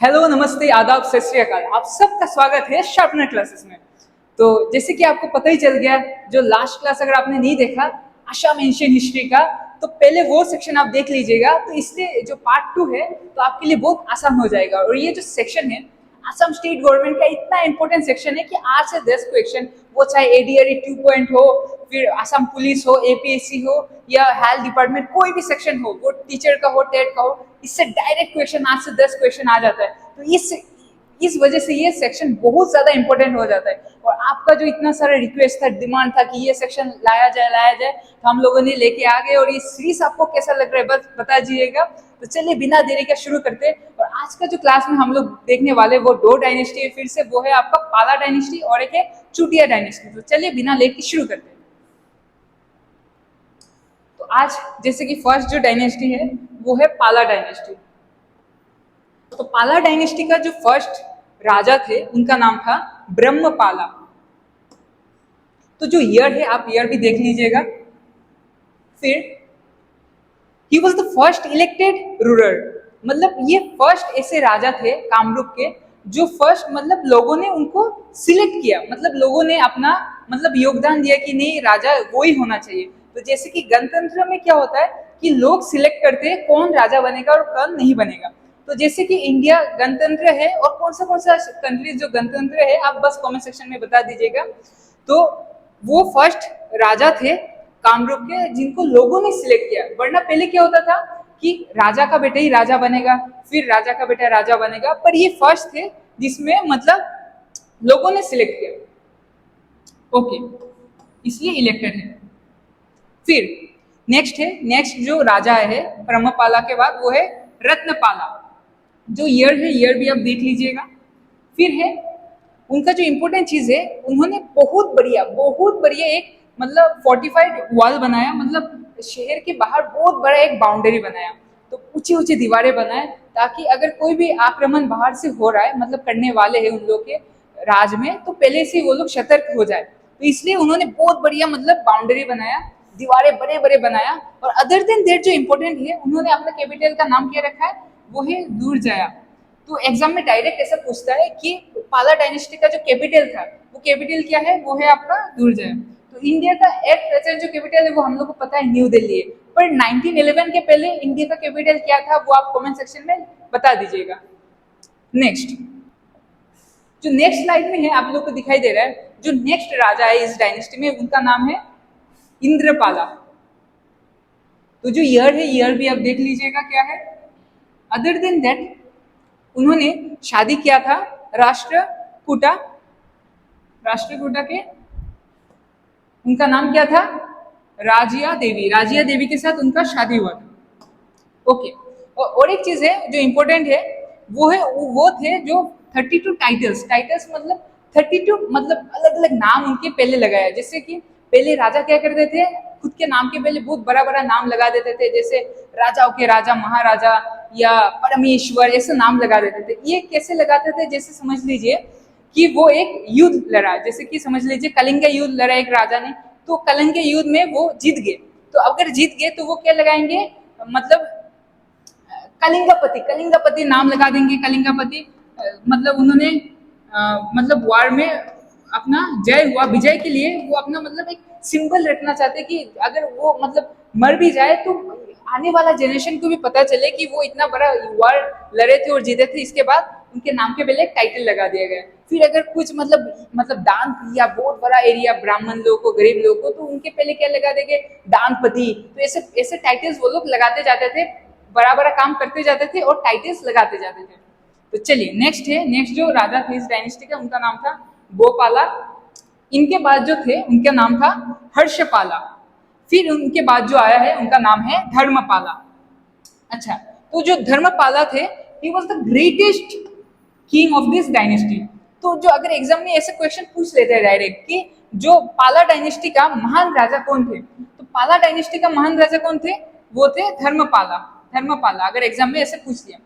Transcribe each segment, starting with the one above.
Hello, नमस्ते, आदाब, सत श्री अकाल। आप सबका स्वागत है शार्पनर क्लासेस में। तो जैसे कि आपको पता ही चल गया, जो लास्ट क्लास अगर आपने नहीं देखा असम एंशिएंट हिस्ट्री का, तो पहले वो सेक्शन आप देख लीजिएगा। तो इसलिए जो पार्ट 2 है तो आपके लिए बहुत आसान हो जाएगा। और ये जो सेक्शन है असम स्टेट गवर्नमेंट का इतना इंपॉर्टेंट सेक्शन है कि 8 से 10 क्वेश्चन, वो चाहे एडीआरई 2 पॉइंट हो, फिर असम पुलिस हो, एपीएससी हो या हेल्थ डिपार्टमेंट, कोई भी सेक्शन हो, वो टीचर का हो, टेट का हो, इससे डायरेक्ट क्वेश्चन 8 से 10 क्वेश्चन आ जाता है। तो इस वजह से ये सेक्शन बहुत ज्यादा इंपॉर्टेंट हो जाता है। और आपका जो इतना सारा रिक्वेस्ट था, डिमांड था कि ये सेक्शन लाया जाए, तो हम लोगों ने लेके आ गए। और ये सीरीज आपको कैसा लग रहा है बस बता दीजिएगा। तो चलिए बिना देरी का शुरू करते हैं। और आज का जो क्लास में हम लोग देखने वाले वो 2 डायनेस्टी है, फिर से वो है आपका पाला डायनेस्टी और एक है चुटिया डायनेस्टी। तो चलिए बिना लेट के शुरू करते हैं। तो आज जैसे कि फर्स्ट जो डायनेस्टी है वो है पाला डायनेस्टी। तो पाला डायनेस्टी का जो फर्स्ट राजा थे उनका नाम था ब्रह्मपाला। तो जो ईयर है आप ईयर भी देख लीजिएगा। फिर he was the first elected ruler, मतलब ये फर्स्ट ऐसे राजा थे कामरूप के जो फर्स्ट, मतलब लोगों ने उनको सिलेक्ट किया, मतलब लोगों ने अपना मतलब योगदान दिया कि नहीं राजा वो ही होना चाहिए। तो जैसे कि गणतंत्र में क्या होता है कि लोग सिलेक्ट करते हैं कौन राजा बनेगा और कौन नहीं बनेगा। तो जैसे कि इंडिया गणतंत्र है, और कौन सा कंट्री जो गणतंत्र है आप बस कमेंट सेक्शन में बता दीजिएगा। तो वो फर्स्ट राजा थे कामरूप के जिनको लोगों ने सिलेक्ट किया। वरना पहले क्या होता था कि राजा का बेटा ही राजा बनेगा, फिर राजा का बेटा राजा बनेगा, पर ये फर्स्ट थे जिसमें मतलब लोगों ने सिलेक्ट किया। ओके, इसलिए इलेक्टेड है। फिर नेक्स्ट जो राजा है ब्रह्मपाला के बाद वो है रत्नपाला। जो ईयर है ईयर भी आप देख लीजिएगा। फिर है उनका जो इंपॉर्टेंट चीज है, उन्होंने बहुत बढ़िया एक मतलब फोर्टिफाइड वॉल बनाया, मतलब शहर के बाहर बहुत बड़ा एक बाउंड्री बनाया। तो ऊंची ऊंची दीवारें बनाए ताकि अगर कोई भी आक्रमण बाहर से हो रहा है, मतलब करने वाले हैं उन लोग के राज में, तो पहले से वो लोग सतर्क हो जाए। तो इसलिए उन्होंने बहुत बढ़िया मतलब बाउंड्री बनाया, दीवारें बड़े बड़े बनाया। और अदर देन देट जो इंपॉर्टेंट है, उन्होंने अपना कैपिटल का नाम क्या रखा है, वो है दुर्जया। तो एग्जाम में डायरेक्ट ऐसा पूछता है कि पाला डायनेस्टी का जो कैपिटल था वो कैपिटल क्या है, वो है आपका दुर्जय। तो इंडिया का एट प्रेजेंट जो कैपिटल है वो हम लोग को पता है न्यू दिल्ली है, पर 1911 के पहले इंडिया का कैपिटल क्या था वो आप कमेंट सेक्शन में बता दीजिएगा। नेक्स्ट जो नेक्स्ट स्लाइड में है आप लोग को दिखाई दे रहा है, जो नेक्स्ट राजा है इस डायनेस्टी में उनका नाम है इंद्रपाला। तो जो ईयर है ईयर भी आप देख लीजिएगा क्या है। अदर देन दैट उन्होंने शादी किया था राष्ट्रकूटा के, उनका नाम क्या था, राजिया देवी के साथ उनका शादी हुआ था। ओके, और एक चीज है जो इंपॉर्टेंट है, वो थे जो 32 टाइटल्स मतलब 32 मतलब अलग अलग नाम उनके पहले लगाया। जैसे कि पहले राजा क्या करते थे, खुद के नाम के पहले बहुत बड़ा बड़ा नाम लगा देते थे, जैसे राजाओं के राजा, महाराजा या परमेश्वर, ऐसे नाम लगा देते थे। ये कैसे लगाते थे, जैसे समझ लीजिए कि वो एक युद्ध लड़ा, जैसे कि समझ लीजिए कलिंग युद्ध लड़ा एक राजा ने, तो कलिंग युद्ध में वो जीत गए। तो अगर जीत गए तो वो क्या लगाएंगे, मतलब कलिंगपति नाम लगा देंगे। कलिंगपति मतलब उन्होंने मतलब वार में अपना जय हुआ, विजय के लिए वो अपना मतलब एक सिंबल रखना चाहते कि अगर वो मतलब मर भी जाए तो आने वाला जनरेशन को भी पता चले कि वो इतना बड़ा वार लड़े थे और जीते थे। इसके बाद उनके नाम के पहले एक टाइटल लगा दिया गया। फिर अगर कुछ मतलब दान या बहुत बड़ा एरिया ब्राह्मण लोग को, गरीब लोग को, तो उनके पहले क्या लगा देंगे, दानपति। तो ऐसे ऐसे टाइटल्स वो लोग लगाते जाते थे, बड़ा बड़ा काम करते जाते थे और टाइटल्स लगाते जाते थे। तो चलिए नेक्स्ट जो राजा थे इस डायनेस्टी का, उनका नाम था गोपाला। इनके बाद जो थे उनका नाम था हर्षपाला। फिर उनके बाद जो आया है उनका नाम है धर्मपाला। अच्छा, तो जो धर्मपाला थे he was the greatest king of this dynasty. तो जो अगर एग्जाम में ऐसे क्वेश्चन पूछ लेते हैं डायरेक्ट कि जो पाला डायनेस्टी का महान राजा कौन थे, तो पाला डायनेस्टी का महान राजा कौन थे, वो थे धर्मपाला। अगर एग्जाम में ऐसे पूछ लिया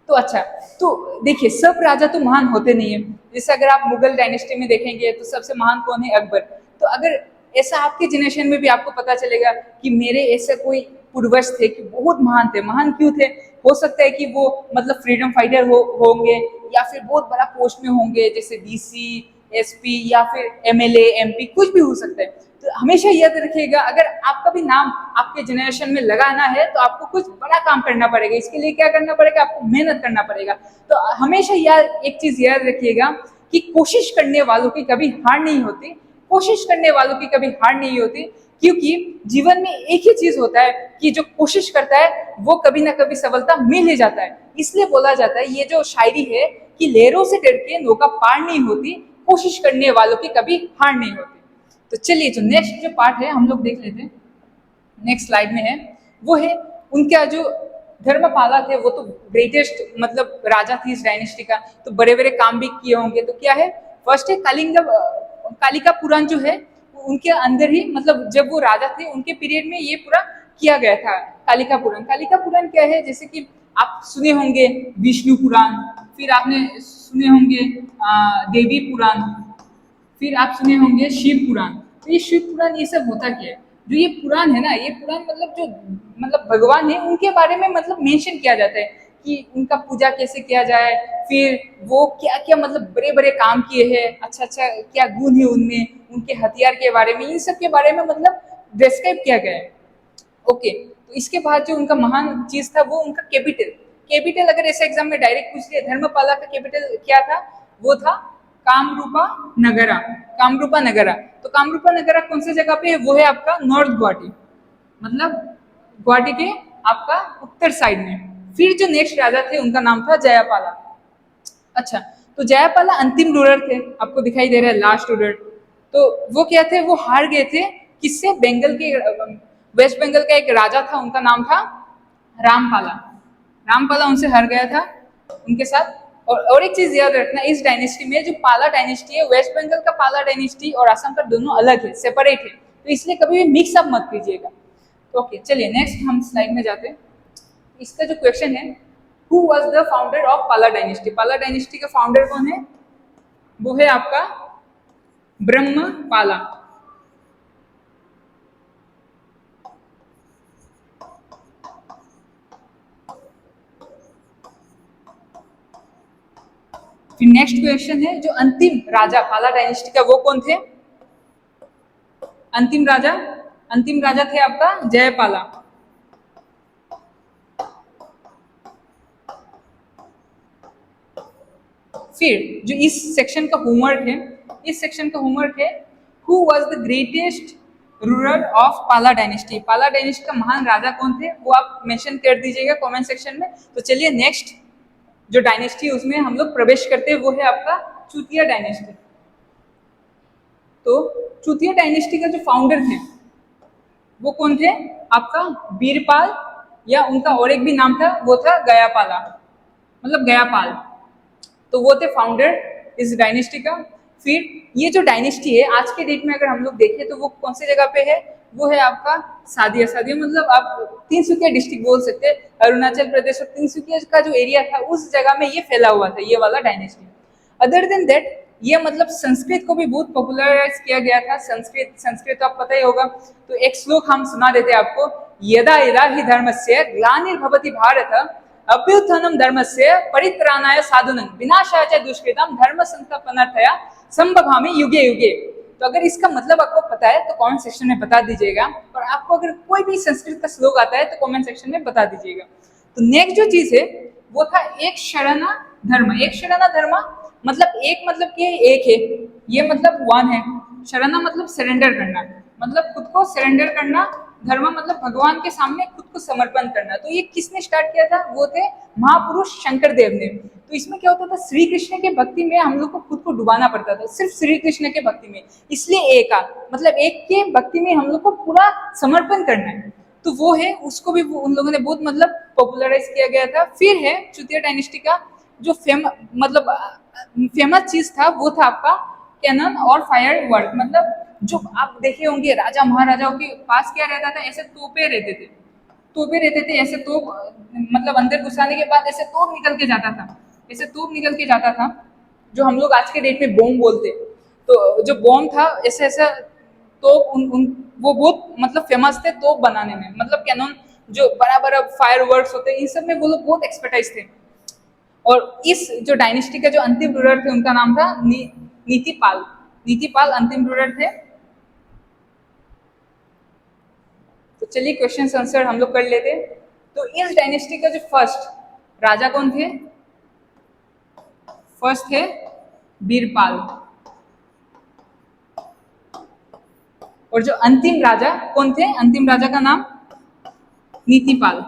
तो अच्छा, तो देखिए सब राजा तो महान होते नहीं है। जैसे अगर आप मुगल डायनेस्टी में देखेंगे तो सबसे महान कौन है, अकबर। तो अगर ऐसा आपके जनरेशन में भी आपको पता चलेगा कि मेरे ऐसा कोई पूर्वज थे कि बहुत महान थे। महान क्यों थे? हो सकता है कि वो मतलब फ्रीडम फाइटर होंगे, या फिर बहुत बड़ा पोस्ट में होंगे, जैसे डीसी, एसपी, या फिर एमएलए, एमपी, कुछ भी हो सकता है। तो हमेशा याद रखिएगा, अगर आपका भी नाम आपके जनरेशन में लगाना है तो आपको कुछ बड़ा काम करना पड़ेगा। इसके लिए क्या करना पड़ेगा? आपको मेहनत करना पड़ेगा। तो हमेशा याद, एक चीज याद रखिएगा कि कोशिश करने वालों की कभी हार नहीं होती। कोशिश करने वालों की कभी हार नहीं होती, क्योंकि जीवन में एक ही चीज होता है कि जो कोशिश करता है वो कभी ना कभी सफलता मिल ही जाता है। इसलिए बोला जाता है, ये जो शायरी है, कि लहरों से डर के नौका पार नहीं होती, कोशिश करने वालों की कभी हार नहीं होती। तो चलिए, जो नेक्स्ट जो पार्ट है हम लोग देख लेते हैं, नेक्स्ट स्लाइड में है, वो है उनका जो धर्मपाला थे, वो तो ग्रेटेस्ट मतलब राजा थी इस डायनेस्टी का, तो बड़े बड़े काम भी किए होंगे। तो क्या है, फर्स्ट है कालिका पुराण जो है, उनके अंदर ही मतलब जब वो राजा थे उनके पीरियड में ये पूरा किया गया था, कालिका पुराण। कालिका पुराण क्या है? जैसे कि आप सुने होंगे विष्णु पुराण, फिर आपने सुने होंगे देवी पुराण, फिर आप सुने होंगे शिव पुराण। तो ये शिव पुराण, ये सब होता क्या है? जो ये पुराण है ना, ये पुराण मतलब जो मतलब भगवान है उनके बारे में मतलब मेंशन किया जाता है कि उनका पूजा कैसे किया जाए, फिर वो क्या क्या मतलब बड़े बड़े काम किए हैं, अच्छा अच्छा क्या गुण है उनमें, उनके हथियार के बारे में, इन सब के बारे में मतलब डिस्क्राइब किया गया है। ओके, तो इसके बाद जो उनका महान चीज था वो उनका कैपिटल। कैपिटल अगर ऐसे एग्जाम में डायरेक्ट पूछ लिया, धर्मपाला का कैपिटल क्या था? वो था कामरूपा नगरा। कामरूपा नगरा, तो कामरूपा नगरा कौन सी जगह पे है? वो है आपका नॉर्थ गुवाहाटी, मतलब गुवाहाटी के आपका उत्तर साइड में। फिर जो नेक्स्ट राजा थे उनका नाम था जयापाला। अच्छा, तो जयापाला अंतिम रूलर थे, आपको दिखाई दे रहा है लास्ट रूलर। तो वो क्या थे? वो हार गए थे किससे? बंगाल के, वेस्ट बंगाल का एक राजा था, उनका नाम था रामपाला। रामपाला उनसे हार गया था उनके साथ। और एक चीज याद रखना, इस डायनेस्टी में जो पाला डायनेस्टी है, वेस्ट बंगाल का पाला डायनेस्टी और असम का दोनों अलग है, सेपरेट है, तो इसलिए कभी भी मिक्स अप मत कीजिएगा। ओके, चलिए नेक्स्ट हम स्लाइड में जाते हैं। इसका जो क्वेश्चन है, who was the founder of पाला डायनेस्टी? पाला डायनेस्टी का फाउंडर कौन है? वो है आपका ब्रह्मपाला। फिर नेक्स्ट क्वेश्चन है, जो अंतिम राजा पाला डायनेस्टी का वो कौन थे? अंतिम राजा, अंतिम राजा थे आपका जयपाला। फिर जो इस सेक्शन का होमवर्क है, इस सेक्शन का होमवर्क है, who was the greatest ruler of पाला डायनेस्टी? पाला डायनेस्टी का महान राजा कौन थे? वो आप मेंशन कर दीजिएगा कमेंट सेक्शन में। तो चलिए नेक्स्ट जो डायनेस्टी उसमें हम लोग प्रवेश करते हैं, वो है आपका चूतिया डायनेस्टी। तो चूतिया डायनेस्टी का जो फाउंडर थे वो कौन थे? आपका बीरपाल, या उनका और एक भी नाम था, वो था गयापाला, मतलब गयापाल। तो वो थे फाउंडर इस डायनेस्टी का। फिर ये जो डायनेस्टी है आज के डेट में अगर हम लोग देखें तो वो कौन सी जगह पे है? वो है आपका सादिया। सादिया मतलब आप तिनसुकिया डिस्ट्रिक्ट बोल सकते हैं, अरुणाचल प्रदेश और तिनसुकिया का जो एरिया था उस जगह में ये फैला हुआ था, ये वाला डायनेस्टी। अदर देन दैट, ये मतलब संस्कृत को भी बहुत पॉपुलराइज किया गया था। संस्कृत, संस्कृत तो आप पता ही होगा। तो एक श्लोक हम सुना देते हैं आपको, यदा यदा हि धर्मस्य ग्लानिर्भवति भारत अभ्युत्थानम धर्मस्य परित्राणाय साधुनं विनाशाय च दुष्कृतम धर्म संस्थापनार्थया संभवामि युगे युगे। तो अगर इसका मतलब आपको पता है तो कमेंट सेक्शन में बता दीजिएगा, और आपको अगर कोई भी संस्कृत का श्लोक आता है तो कमेंट सेक्शन में बता दीजिएगा। तो नेक्स्ट जो चीज है वो था एक शरणा धर्म। एक शरणा धर्म मतलब एक मतलब कि एक है, ये मतलब वन है। शरणा मतलब सरेंडर करना, मतलब खुद को सरेंडर करना। धर्म मतलब भगवान के सामने खुद को समर्पण करना। तो ये किसने स्टार्ट किया था? वो थे महापुरुष शंकर देव ने। तो इसमें क्या होता था, श्री कृष्ण के भक्ति में हम लोग को खुद को डुबाना पड़ता था, सिर्फ श्री कृष्ण के भक्ति में। इसलिए एक मतलब एक के भक्ति में हम लोग को पूरा समर्पण करना है। तो वो है, उसको भी उन लोगों ने बहुत मतलब पॉपुलराइज किया गया था। फिर है चूतिया डायनेस्टी का जो फेमस चीज था वो था आपका कैनन और फायर वर्क। मतलब जो आप देखे होंगे राजा महाराजाओं के पास क्या रहता था, ऐसे तोपे रहते थे, तोपे रहते थे ऐसे तोप, मतलब अंदर घुसाने के बाद ऐसे तोप निकल के जाता था, ऐसे तोप निकल के जाता था, जो हम लोग आज के डेट में बॉम्ब बोलते। तो जो बॉम्ब था ऐसे ऐसा तोप, वो बहुत मतलब फेमस थे तोप बनाने में, मतलब कैनन जो बड़ा बड़ा फायर वर्क्स होते हैं, इन सब में वो लोग बहुत एक्सपर्टाइज थे। और इस जो डायनेस्टी का जो अंतिम रूलर थे उनका नाम था नीतिपाल। नीतिपाल अंतिम रूलर थे। तो चलिए क्वेश्चन आंसर हम लोग कर लेते हैं। तो इस डायनेस्टी का जो फर्स्ट राजा कौन थे? फर्स्ट थे बीरपाल। और जो अंतिम राजा कौन थे? अंतिम राजा का नाम नीतिपाल।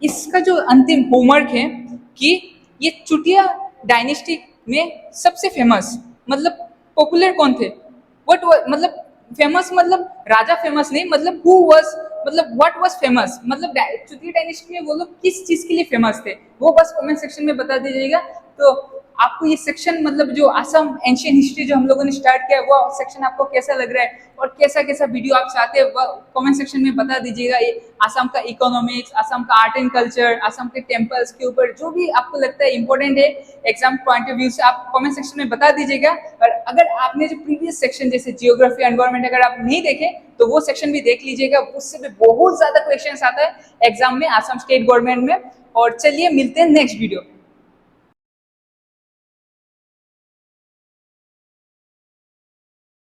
इसका जो अंतिम होमवर्क है कि ये चुटिया डायनेस्टी में सबसे फेमस मतलब पॉपुलर कौन थे? व्हाट मतलब फेमस मतलब राजा फेमस नहीं, मतलब हु वाज मतलब व्हाट वाज फेमस, मतलब चुटिया डायनेस्टी में वो लोग किस चीज के लिए फेमस थे वो बस कमेंट सेक्शन में बता दीजिएगा। तो आपको ये सेक्शन मतलब जो असम एंशियंट हिस्ट्री जो हम लोगों ने स्टार्ट किया वो सेक्शन आपको कैसा लग रहा है और कैसा कैसा वीडियो आप चाहते हैं वो कमेंट सेक्शन में बता दीजिएगा। ये असम का इकोनॉमिक्स, असम का आर्ट एंड कल्चर, असम के टेम्पल्स के ऊपर जो भी आपको लगता है इंपॉर्टेंट है एग्जाम पॉइंट ऑफ व्यू से आप कमेंट सेक्शन में बता दीजिएगा। और अगर आपने जो प्रीवियस सेक्शन जैसे जियोग्राफी एनवायरमेंट अगर आप नहीं देखे तो वो सेक्शन भी देख लीजिएगा, उससे भी बहुत ज्यादा क्वेश्चन आता है एग्जाम में असम स्टेट गवर्नमेंट में। और चलिए मिलते हैं नेक्स्ट वीडियो।